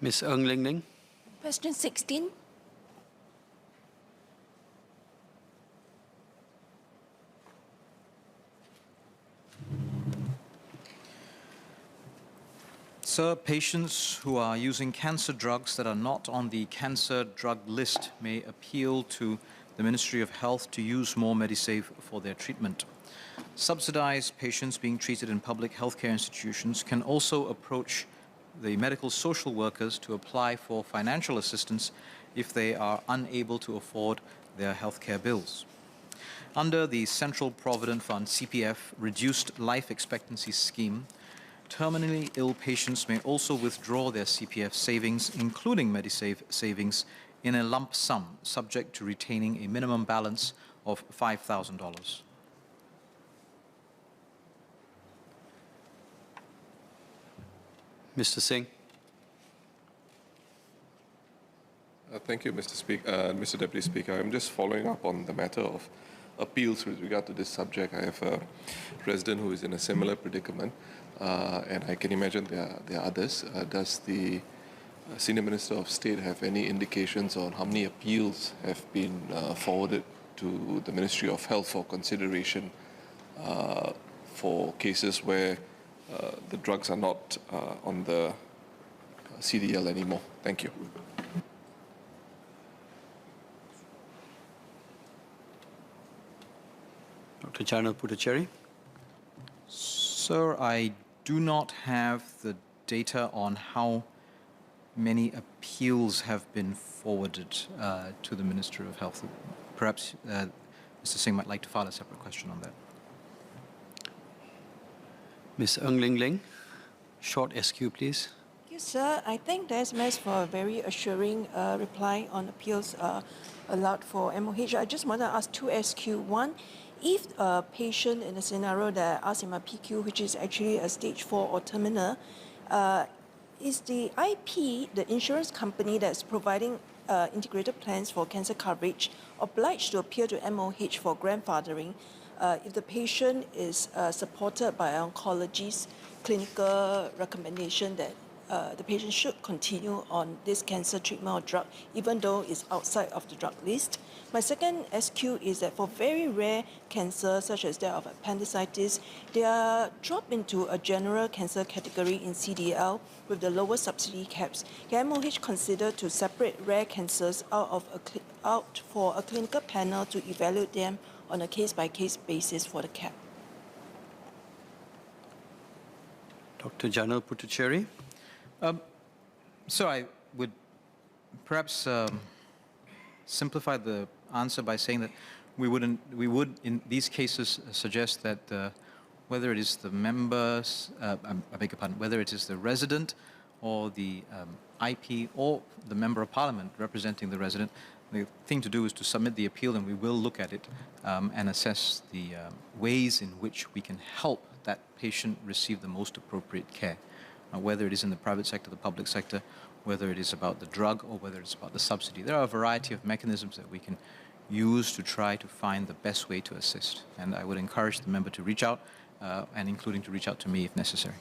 Ms. Ng Ling Ling. Question 16. Sir, patients who are using cancer drugs that are not on the cancer drug list may appeal to the Ministry of Health to use more Medisave for their treatment. Subsidized patients being treated in public healthcare institutions can also approach the medical social workers to apply for financial assistance if they are unable to afford their healthcare bills. Under the Central Provident Fund (CPF) reduced life expectancy scheme, terminally ill patients may also withdraw their CPF savings, including Medisave savings, in a lump sum, subject to retaining a minimum balance of $5,000. Mr. Singh. Thank you, Mr. Deputy Speaker. I'm just following up on the matter of appeals with regard to this subject. I have a resident who is in a similar predicament, and I can imagine there are others. Does the Senior Minister of State have any indications on how many appeals have been forwarded to the Ministry of Health for consideration for cases where the drugs are not on the CDL anymore? Thank you. Dr. Janil Puthucheary. Sir, I do not have the data on how many appeals have been forwarded to the Ministry of Health. Perhaps Mr. Singh might like to file a separate question on that. Ms. Ng Ling Ling. Short SQ, please. Thank you, sir. I thank the SMS for a very assuring reply on appeals allowed for MOH. I just want to ask two SQ. One, if a patient in a scenario that I asked in my PQ, which is actually a stage 4 or terminal, is the IP, the insurance company that's providing integrated plans for cancer coverage, obliged to appeal to MOH for grandfathering if the patient is supported by an oncologist's clinical recommendation that the patient should continue on this cancer treatment or drug, even though it's outside of the drug list? My second SQ is that for very rare cancer, such as that of appendicitis, they are dropped into a general cancer category in CDL with the lower subsidy caps. Can MOH consider to separate rare cancers out for a clinical panel to evaluate them on a case-by-case basis for the cap? Dr. Janil Puthucheary. So I would perhaps simplify the answer by saying that we would in these cases suggest that whether it is the members, I beg your pardon, whether it is the resident or the IP or the Member of Parliament representing the resident, the thing to do is to submit the appeal, and we will look at it and assess the ways in which we can help that patient receive the most appropriate care. Whether it is in the private sector, the public sector, whether it is about the drug or whether it's about the subsidy. There are a variety of mechanisms that we can use to try to find the best way to assist. And I would encourage the member to reach out, and including to reach out to me if necessary.